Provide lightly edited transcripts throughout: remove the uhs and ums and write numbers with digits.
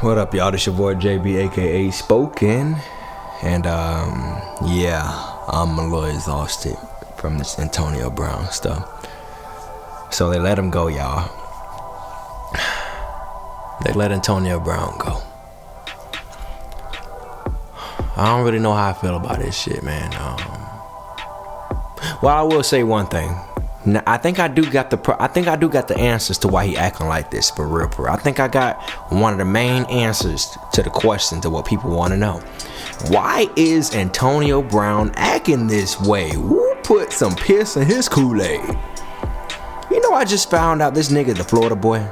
What up, y'all? This your boy JB, aka Spoken, and yeah, I'm a little exhausted from this Antonio Brown stuff. So they let him go, y'all. They let Antonio Brown go. I don't really know how I feel about this shit, man. Well, I will say one thing. Now, I think I do got the answers to why he acting like this, for real. I think I got one of the main answers to the question to what people want to know. Why is Antonio Brown acting this way? Who put some piss in his Kool-Aid? You know, I just found out this nigga the Florida boy.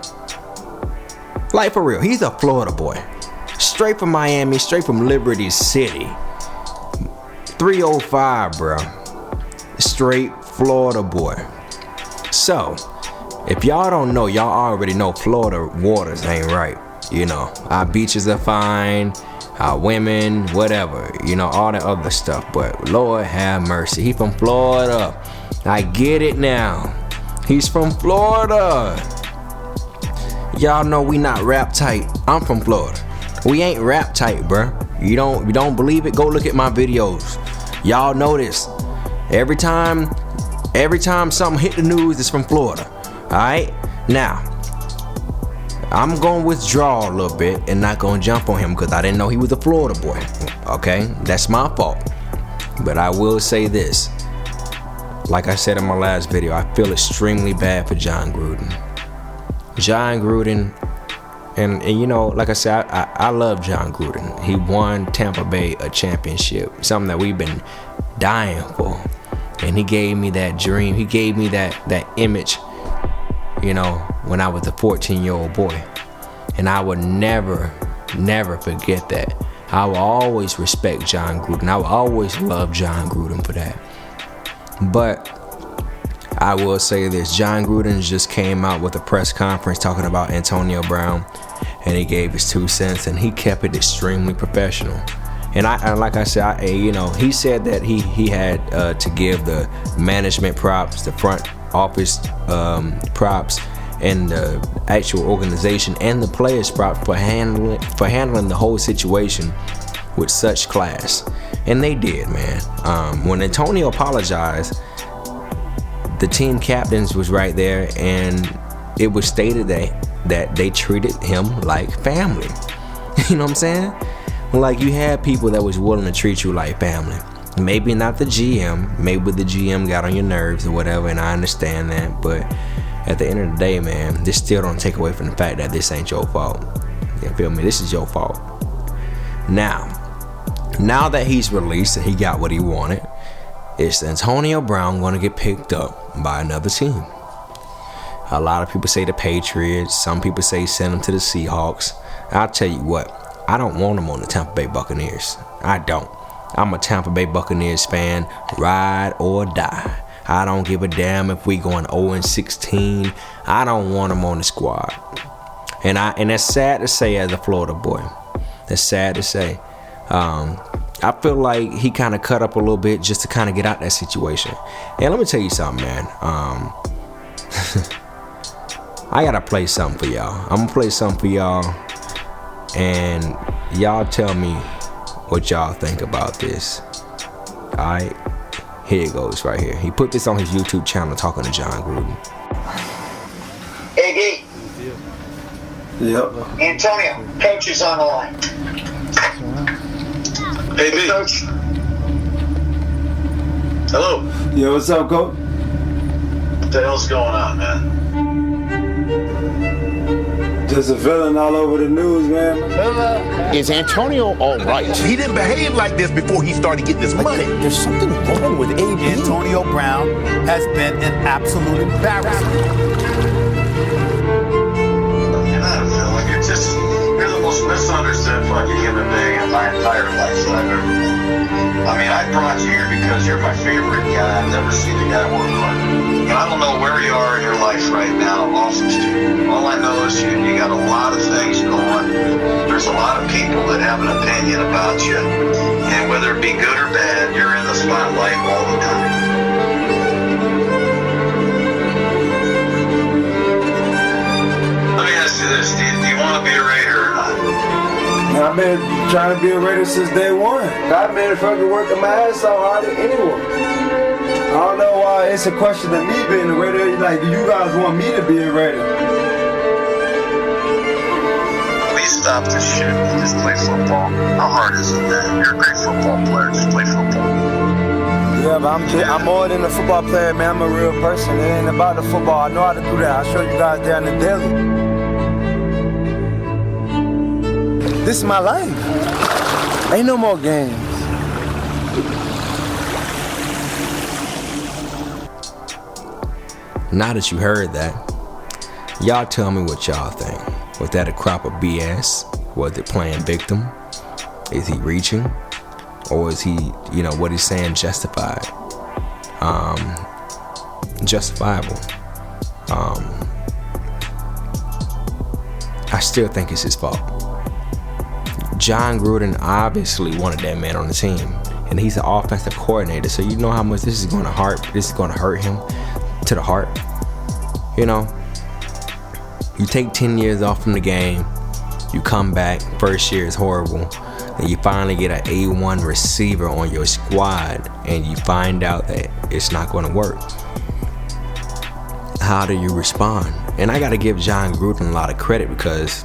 Like, for real, he's a Florida boy. Straight from Miami, straight from Liberty City. 305, bro. Straight Florida boy. So, if y'all don't know, y'all already know Florida waters ain't right. You know, our beaches are fine, our women, whatever, you know, all that other stuff. But Lord have mercy, he from Florida. I get it now. He's from Florida. Y'all know we not rap tight. I'm from Florida. We ain't rap tight, bruh. You don't believe it? Go look at my videos. Y'all know this. Every time something hit the news, it's from Florida. Alright? Now, I'm gonna withdraw a little bit and not gonna jump on him because I didn't know he was a Florida boy. Okay? That's my fault. But I will say this. Like I said in my last video, I feel extremely bad for John Gruden. John Gruden, and you know, like I said, I love John Gruden. He won Tampa Bay a championship, something that we've been dying for. And he gave me that dream. He gave me that image, you know, when I was a 14-year-old boy. And I would never forget that. I will always respect John Gruden. I will always love John Gruden for that. But I will say this. John Gruden just came out with a press conference talking about Antonio Brown. And he gave his 2 cents. And he kept it extremely professional. And like I said, you know, he said that he had to give the management props, the front office props, and the actual organization and the players props for handling the whole situation with such class. And they did, man. When Antonio apologized, the team captains was right there, and it was stated that they treated him like family. You know what I'm saying? Like, you had people that was willing to treat you like family. Maybe not the GM. Maybe the GM got on your nerves or whatever, and I understand that. But at the end of the day, man, this still don't take away from the fact that this ain't your fault. You feel me? This is your fault. Now that he's released and he got what he wanted, is Antonio Brown going to get picked up by another team? A lot of people say the Patriots. Some people say send him to the Seahawks. I'll tell you what. I don't want him on the Tampa Bay Buccaneers. I don't. I'm a Tampa Bay Buccaneers fan, ride or die. I don't give a damn if we going 0-16. I don't want him on the squad. And that's sad to say as a Florida boy. That's sad to say. I feel like he kind of cut up a little bit just to kind of get out that situation. And let me tell you something, man. I gotta play something for y'all. I'm gonna play something for y'all. And y'all tell me what y'all think about this. Alright, here it goes right here. He put this on his YouTube channel talking to John Gruden. Hey, Yep. Antonio, coach is on the line. Hey, B. Coach. Hello. Yo, what's up, coach? What the hell's going on, man? Just a villain all over the news, man. Is Antonio all right? He didn't behave like this before he started getting his money. There's something wrong with AB. Antonio Brown has been an absolute embarrassment. And I don't know, like, you're the most misunderstood fucking human being in my entire life that I've ever met. I mean, I brought you here because you're my favorite guy. I've never seen a guy work hard. And I don't know where you are in your life right now, office dude. All I know is you got a lot of things going. There's a lot of people that have an opinion about you. And whether it be good or bad, you're in the spotlight all the time. Let me ask you this, do you want to be a Raider or not? trying to be a Raider since day one. I've been fucking working my ass off harder than anyone. I don't know why it's a question of me being a Raider. Like, do you guys want me to be a Raider? Please stop this shit and just play football. How hard is it, man? You're a great football player. Just play football. Yeah, but I'm more than a football player, man. I'm a real person. It ain't about the football. I know how to do that. I'll show you guys there on the daily. This is my life. Ain't no more games. Now that you heard that, y'all tell me what y'all think. Was that a crop of BS? Was it playing victim? Is he reaching? Or is he, what he's saying justified? Justifiable. I still think it's his fault. John Gruden obviously wanted that man on the team, and he's an offensive coordinator, so you know how much this is going to hurt. This is going to hurt him to the heart. You take 10 years off from the game, you come back, first year is horrible, and you finally get an A1 receiver on your squad, and you find out that it's not going to work. How do you respond? And I got to give John Gruden a lot of credit, because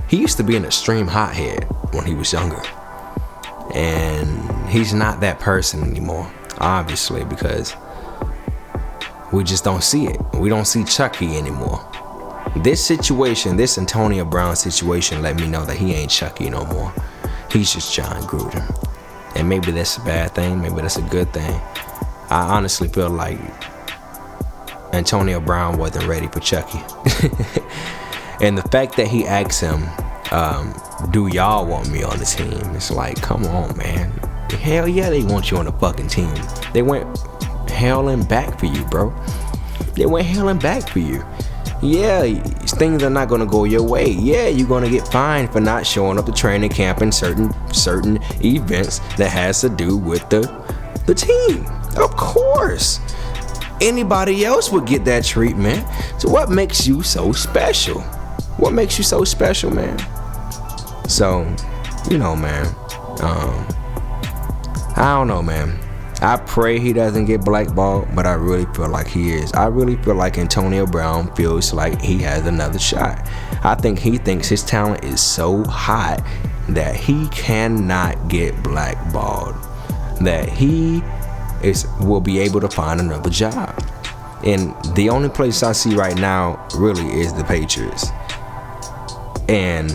he used to be an extreme hothead when he was younger, and he's not that person anymore, obviously, because we just don't see it. We don't see Chucky anymore. This situation, this Antonio Brown situation, let me know that he ain't Chucky no more. He's just John Gruden. And maybe that's a bad thing, maybe that's a good thing. I honestly feel like Antonio Brown wasn't ready for Chucky. And the fact that he asked him, do y'all want me on the team? It's like, come on, man. Hell yeah, they want you on the fucking team. They went hailing back for you, bro. They went hailing back for you. Yeah, things are not gonna go your way. Yeah, you're gonna get fined for not showing up to training camp in certain events that has to do with the team. Of course. Anybody else would get that treatment. So what makes you so special? What makes you so special, man? So, man. I don't know, man. I pray he doesn't get blackballed, but I really feel like he is. I really feel like Antonio Brown feels like he has another shot. I think he thinks his talent is so hot that he cannot get blackballed, that he will be able to find another job. And the only place I see right now really is the Patriots. And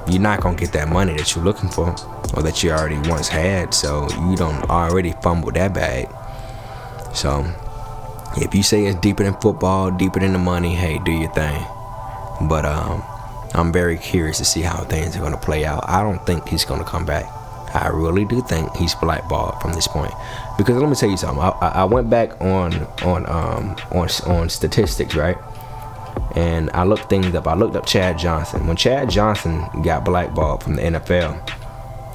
you're not gonna get that money that you're looking for, or that you already once had, so you don't already fumble that bag. So if you say it's deeper than football, deeper than the money, hey, do your thing. But I'm very curious to see how things are gonna play out. I don't think he's gonna come back. I really do think he's blackballed from this point. Because let me tell you something. I went back on statistics, right? And I looked things up. I looked up Chad Johnson. When Chad Johnson got blackballed from the NFL,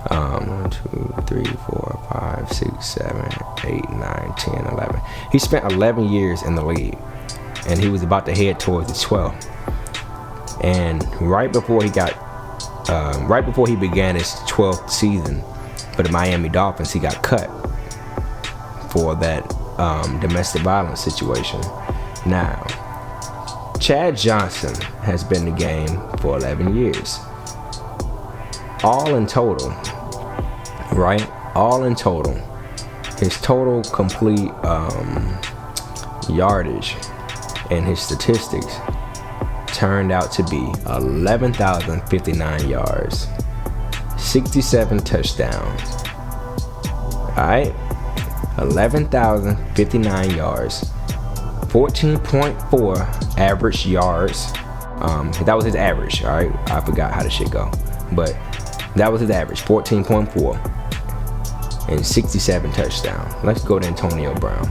1, 2, 3, 4, 5, 6, 7, 8, 9, 10, 11. He spent 11 years in the league, and he was about to head towards his 12th. And right before he began his 12th season for the Miami Dolphins, he got cut for that domestic violence situation. Now, Chad Johnson has been in the game for 11 years. All in total, right? All in total, his total complete yardage and his statistics turned out to be 11,059 yards, 67 touchdowns. Alright? 11,059 yards, 14.4 average yards. That was his average, alright? I forgot how the shit go. But that was his average, 14.4 and 67 touchdowns. Let's go to Antonio Brown.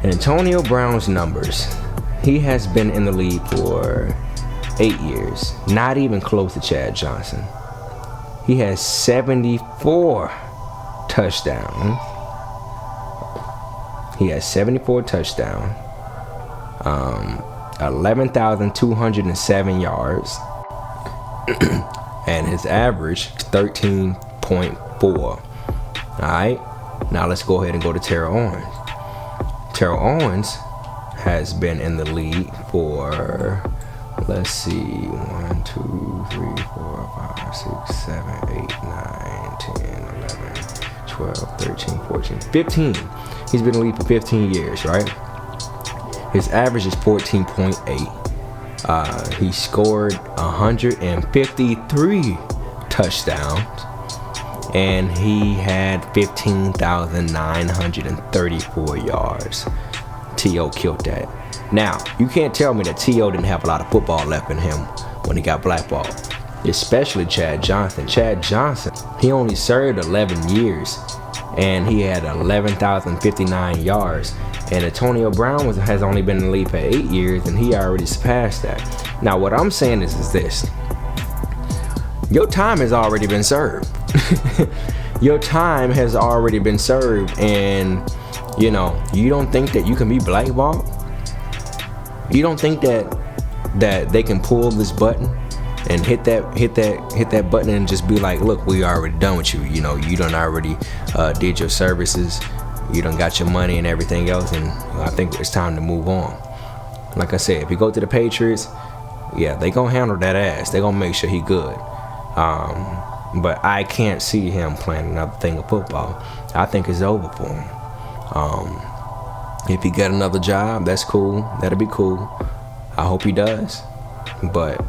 Antonio Brown's numbers. He has been in the league for 8 years, not even close to Chad Johnson. He has 74 touchdowns. He has 74 touchdowns, 11,207 yards, and his average is 13.4. Alright, now let's go ahead and go to Terrell Owens. Terrell Owens has been in the league for, let's see, 1, 2, 3, 4, 5, 6, 7, 8, 9, 10, 11, 12, 13, 14, 15. He's been in the league for 15 years, right? His average is 14.8. He scored 153 touchdowns, and he had 15,934 yards. T.O. killed that. Now, you can't tell me that T.O. didn't have a lot of football left in him when he got blackballed, especially Chad Johnson. Chad Johnson, he only served 11 years, and he had 11,059 yards. And Antonio Brown has only been in the league for 8 years, and he already surpassed that. Now, what I'm saying is this. Your time has already been served. Your time has already been served, and, you know, you don't think that you can be blackballed? You don't think that they can pull this button and hit that button and just be like, look, we already done with you. You know, you done already did your services. You done got your money and everything else, and I think it's time to move on. Like I said, if you go to the Patriots, yeah, they gonna handle that ass. They gonna make sure he good. But I can't see him playing another thing of football. I think it's over for him. If he get another job, that's cool. That'll be cool. I hope he does. But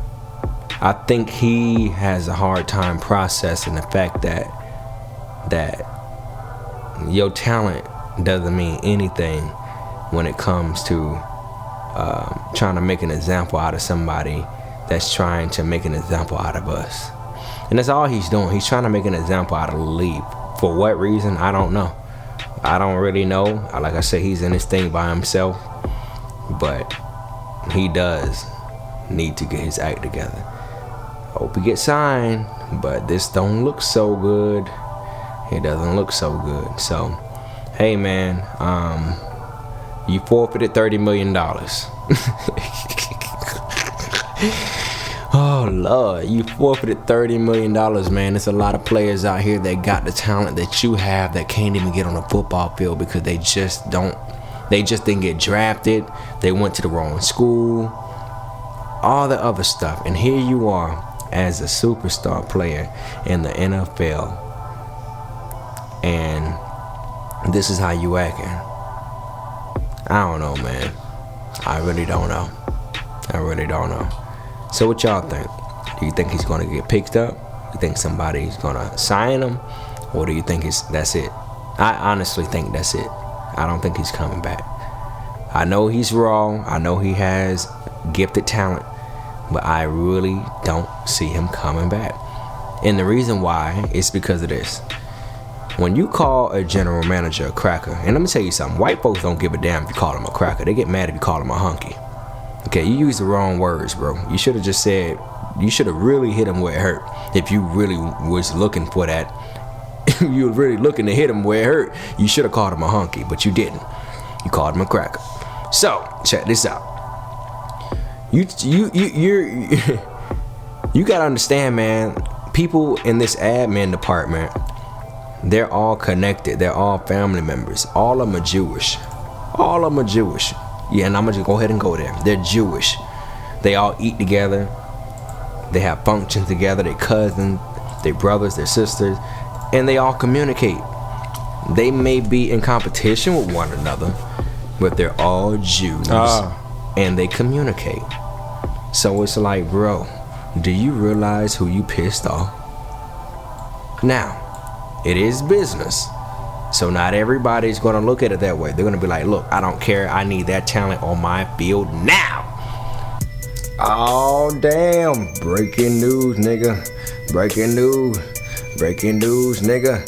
I think he has a hard time processing the fact that your talent doesn't mean anything when it comes to trying to make an example out of somebody that's trying to make an example out of us. And that's all he's doing. He's trying to make an example out of the league. For what reason? I don't know. I don't really know. Like I said, he's in his thing by himself. But he does need to get his act together. Hope he gets signed, but this don't look so good. It doesn't look so good. So, hey man, you forfeited $30 million. Oh Lord, you forfeited $30 million, man. There's a lot of players out here that got the talent that you have that can't even get on the football field because they just didn't get drafted. They went to the wrong school, all the other stuff. And here you are as a superstar player in the NFL, and this is how you acting. I don't know, man. I really don't know. So what y'all think? Do you think he's going to get picked up? You think somebody's going to sign him? Or do you think that's it? I honestly think that's it. I don't think he's coming back. I know he's raw. I know he has gifted talent. But I really don't see him coming back. And the reason why is because of this. When you call a general manager a cracker, and let me tell you something, white folks don't give a damn if you call him a cracker. They get mad if you call him a hunky. Okay, you used the wrong words, bro. You should have just said, you should have really hit him where it hurt. If you really was looking for that, if you were really looking to hit him where it hurt, you should have called him a hunky, but you didn't. You called him a cracker. So, check this out. You gotta understand, man, people in this admin department, they're all connected. They're all family members. All of them are Jewish. Yeah, and I'm gonna just go ahead and go there. They're Jewish. They all eat together. They have functions together. They're cousins, they're brothers, they're sisters, and they all communicate. They may be in competition with one another, but they're all Jews, and they communicate. So it's like, bro, do you realize who you pissed off? Now, it is business. So not everybody's going to look at it that way. They're going to be like, look, I don't care. I need that talent on my field now. Oh, damn. Breaking news, nigga. Breaking news, nigga. Breaking news, nigga.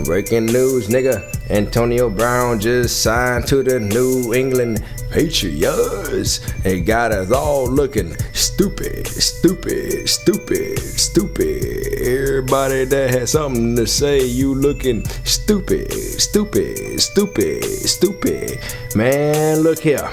Breaking news, nigga. Antonio Brown just signed to the New England Patriots. They got us all looking stupid. Everybody that has something to say, you looking stupid. Man, look here.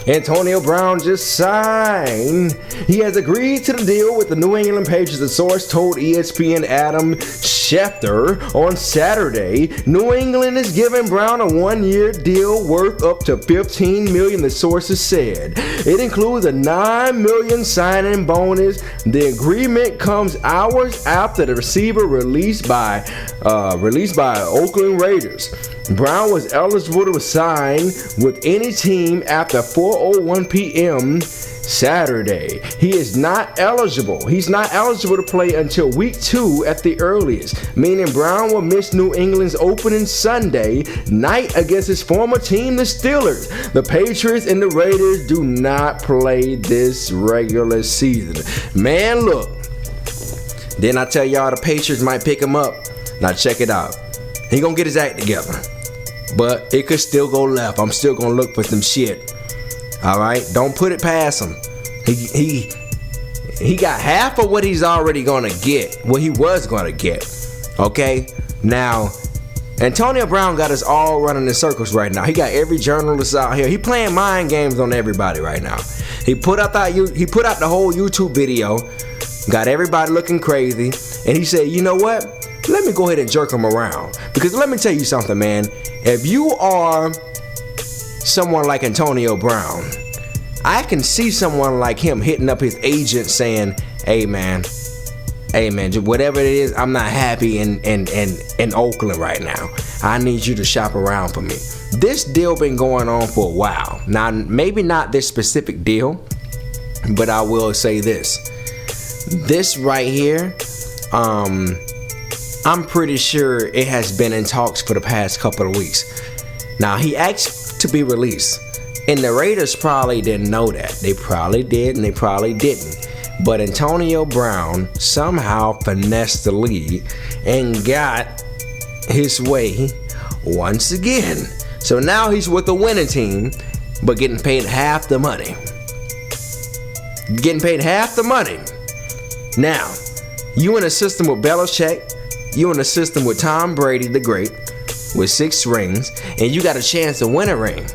Antonio Brown just signed. He has agreed to the deal with the New England Patriots, the source told ESPN Adam Schefter on Saturday. New England is giving Brown a 1-year deal worth up to $15 million, the sources said. It includes a $9 million signing bonus. The agreement comes hours after the receiver released by Oakland Raiders. Brown was eligible to sign with any team after 4:01 p.m. Saturday. He's not eligible to play until week 2 at the earliest, meaning Brown will miss New England's opening Sunday night against his former team, the Steelers. The Patriots and the Raiders do not play this regular season. Man, look. Then I tell y'all the Patriots might pick him up. Now check it out. He gonna get his act together. But it could still go left. I'm still gonna look for some shit. Alright? Don't put it past him. He got half of what he's already gonna get. What he was gonna get. Okay? Now, Antonio Brown got us all running in circles right now. He got every journalist out here. He playing mind games on everybody right now. He put out the whole YouTube video. Got everybody looking crazy. And he said, you know what? Let me go ahead and jerk him around. Because let me tell you something, man. If you are someone like Antonio Brown, I can see someone like him hitting up his agent saying, hey man, whatever it is, I'm not happy in Oakland right now. I need you to shop around for me. This deal been going on for a while. Now, maybe not this specific deal, but I will say this. This right here, I'm pretty sure it has been in talks for the past couple of weeks. Now, he asked to be released, and the Raiders probably didn't know that. They probably did, and they probably didn't. But Antonio Brown somehow finessed the league and got his way once again. So now he's with the winning team, but getting paid half the money. Getting paid half the money. Now, you in a system with Belichick, you in a system with Tom Brady the Great, with 6 rings, and you got a chance to win a ring.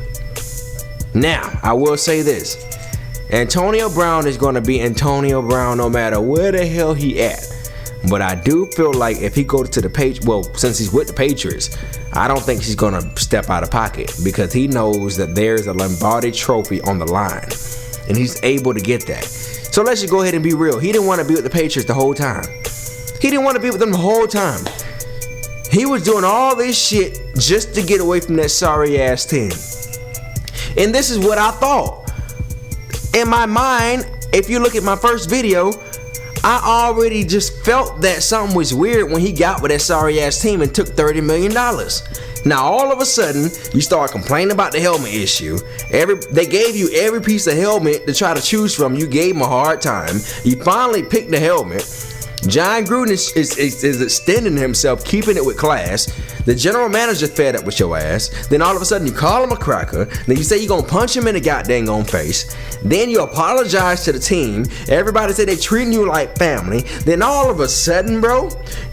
Now, I will say this. Antonio Brown is going to be Antonio Brown no matter where the hell he at. But I do feel like if he goes to the Patriots, well, since he's with the Patriots, I don't think he's going to step out of pocket because he knows that there's a Lombardi trophy on the line. And he's able to get that. So let's just go ahead and be real. He didn't want to be with the Patriots the whole time. He didn't want to be with them the whole time. He was doing all this shit just to get away from that sorry ass team. And this is what I thought. In my mind, if you look at my first video, I already just felt that something was weird when he got with that sorry ass team and took $30 million. Now all of a sudden, you start complaining about the helmet issue. They gave you every piece of helmet to try to choose from. You gave him a hard time. You finally picked the helmet. John Gruden is extending himself, keeping it with class. The general manager fed up with your ass. Then all of a sudden you call him a cracker. Then you say you're gonna punch him in the goddamn face. Then you apologize to the team. Everybody say they treating you like family. Then all of a sudden, bro,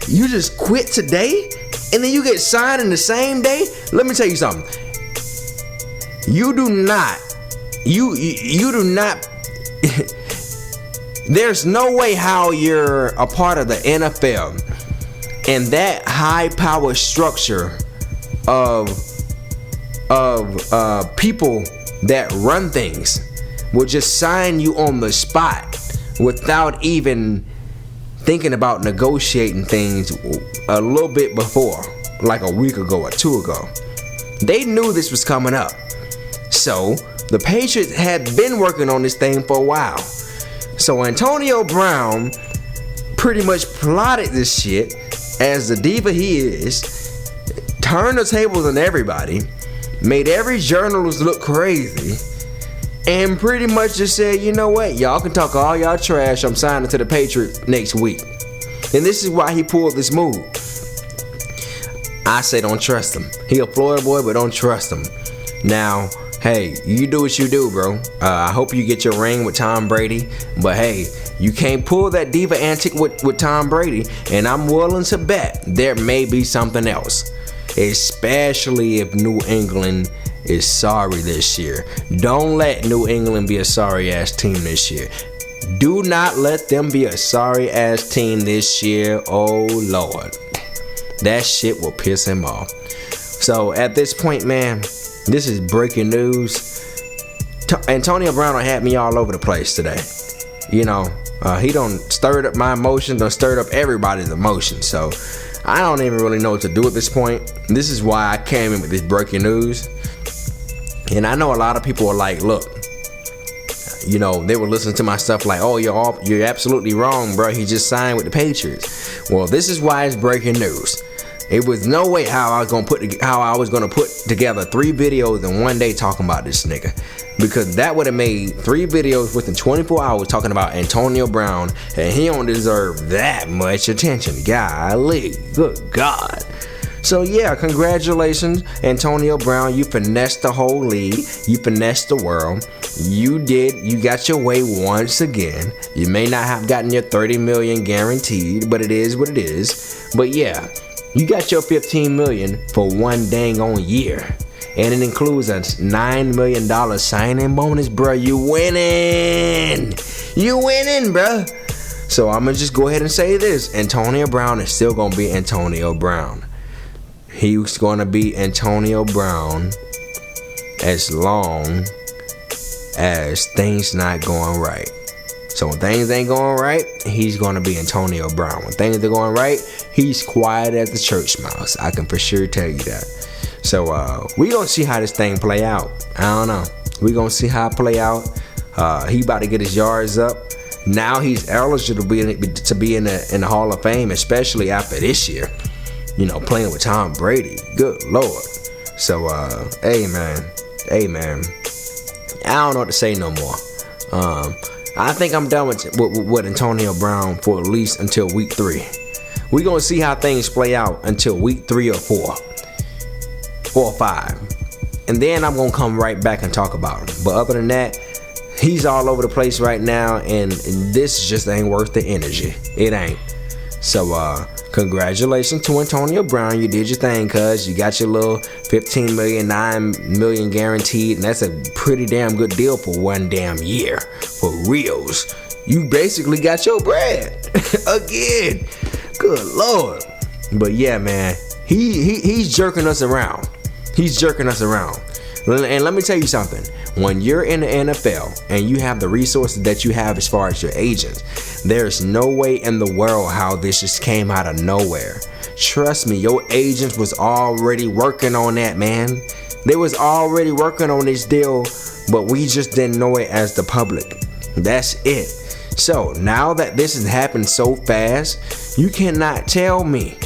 you just quit today, and then you get signed in the same day. Let me tell you something. You do not. There's no way how you're a part of the NFL and that high power structure of people that run things will just sign you on the spot without even thinking about negotiating things a little bit before, like a week ago or 2 ago. They knew this was coming up. So the Patriots had been working on this thing for a while. So Antonio Brown pretty much plotted this shit as the diva he is, turned the tables on everybody, made every journalist look crazy, and pretty much just said, you know what, y'all can talk all y'all trash, I'm signing to the Patriots next week. And this is why he pulled this move. I say don't trust him. He a Florida boy, but don't trust him. Now, hey, you do what you do, bro. I hope you get your ring with Tom Brady. But hey, you can't pull that diva antic with Tom Brady. And I'm willing to bet there may be something else. especially if New England is sorry this year. Don't let New England be a sorry ass team this year. Do not let them be a sorry ass team this year. Oh Lord, that shit will piss him off. So at this point, man, this is breaking news. Antonio Brown had me all over the place today. You know, he done stirred up my emotions, done stirred up everybody's emotions. So I don't even really know what to do at this point. This is why I came in with this breaking news. And I know a lot of people are like, look, you know, they were listening to my stuff like, oh, you're absolutely wrong, bro. He just signed with the Patriots. Well, this is why it's breaking news. It was no way how I was gonna put together 3 videos in one day talking about this nigga, because that would have made 3 videos within 24 hours talking about Antonio Brown, and he don't deserve that much attention. Golly, good God. So yeah, congratulations, Antonio Brown. You finessed the whole league. You finessed the world. You got your way once again. You may not have gotten your 30 million guaranteed, but it is what it is. But yeah, you got your 15 million for one dang on year. And it includes a $9 million signing bonus, bro. You winning. You winning, bro. So I'm going to just go ahead and say this. Antonio Brown is still going to be Antonio Brown. He's going to be Antonio Brown as long as things not going right. So when things ain't going right, he's going to be Antonio Brown. When things are going right, he's quiet as the church mouse. I can for sure tell you that. So we going to see how this thing play out. I don't know. We going to see how it play out. He about to get his yards up. Now he's eligible to be in the Hall of Fame, especially after this year. You know, playing with Tom Brady. Good Lord. So, hey man. I don't know what to say no more. I think I'm done with Antonio Brown for at least until week 3. We're going to see how things play out until week 3 or 4. Or 5. And then I'm going to come right back and talk about him. But other than that, he's all over the place right now, and this just ain't worth the energy. It ain't. So, congratulations to Antonio Brown. You did your thing, cuz. You got your little 15 million, 9 million guaranteed, and that's a pretty damn good deal for one damn year. For reals. You basically got your bread. Again. Good Lord. But yeah, man. He's jerking us around. He's jerking us around. And let me tell you something. When you're in the NFL and you have the resources that you have as far as your agents, there's no way in the world how this just came out of nowhere. Trust me, your agents was already working on that, man. They was already working on this deal, but we just didn't know it as the public. That's it. So now that this has happened so fast, you cannot tell me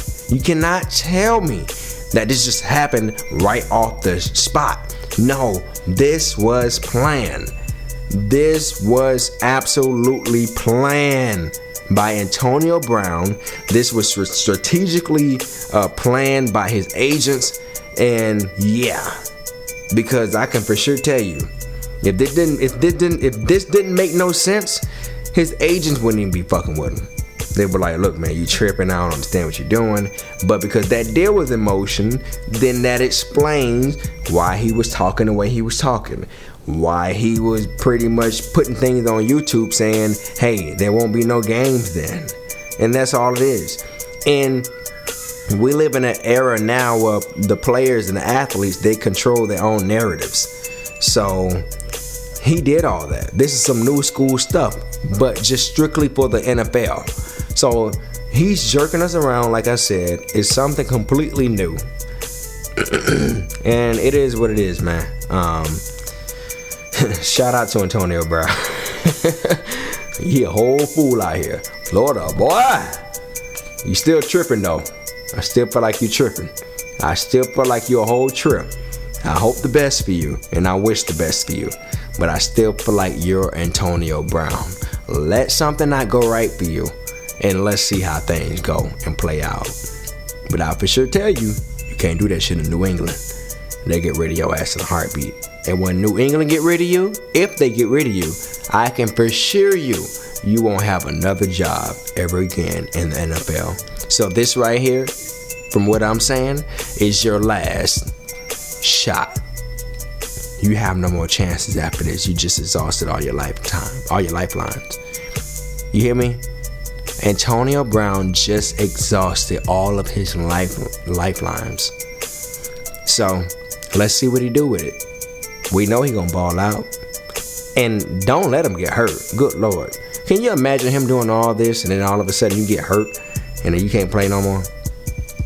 that this just happened right off the spot. No, this was planned. This was absolutely planned by Antonio Brown. This was strategically planned by his agents. And yeah, because I can for sure tell you, if this didn't make no sense, his agents wouldn't even be fucking with him. They were like, look, man, you tripping. I don't understand what you're doing. But because that deal was in motion, then that explains why he was talking the way he was talking. Why he was pretty much putting things on YouTube saying, hey, there won't be no games then. And that's all it is. And we live in an era now where the players and the athletes, they control their own narratives. So he did all that. This is some new school stuff, but just strictly for the NFL. So he's jerking us around, like I said. It's something completely new. And it is what it is, man. Shout out to Antonio Brown. He a whole fool out here. Florida, boy. You still tripping, though. I still feel like you tripping. I still feel like you're a whole trip. I hope the best for you, and I wish the best for you. But I still feel like you're Antonio Brown. Let something not go right for you, and let's see how things go and play out. But I'll for sure tell you, you can't do that shit in New England. They get rid of your ass in a heartbeat. And when New England get rid of you, if they get rid of you, I can for sure you won't have another job ever again in the NFL. So this right here, from what I'm saying, is your last shot. You have no more chances after this. You just exhausted all your lifelines. You hear me? Antonio Brown just exhausted all of his lifelines. So let's see what he do with it. We know he gonna ball out. And don't let him get hurt. Good Lord. Can you imagine him doing all this and then all of a sudden you get hurt and then you can't play no more?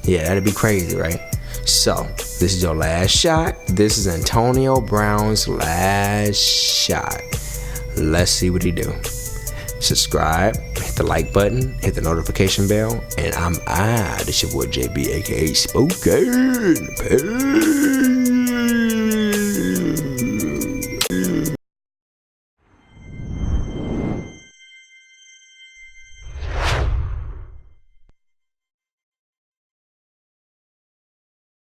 Yeah, that'd be crazy, right? So, this is your last shot. This is Antonio Brown's last shot. Let's see what he do. Subscribe, hit the like button, hit the notification bell, and I'm out. It's your boy JB, aka Spoken. Peace.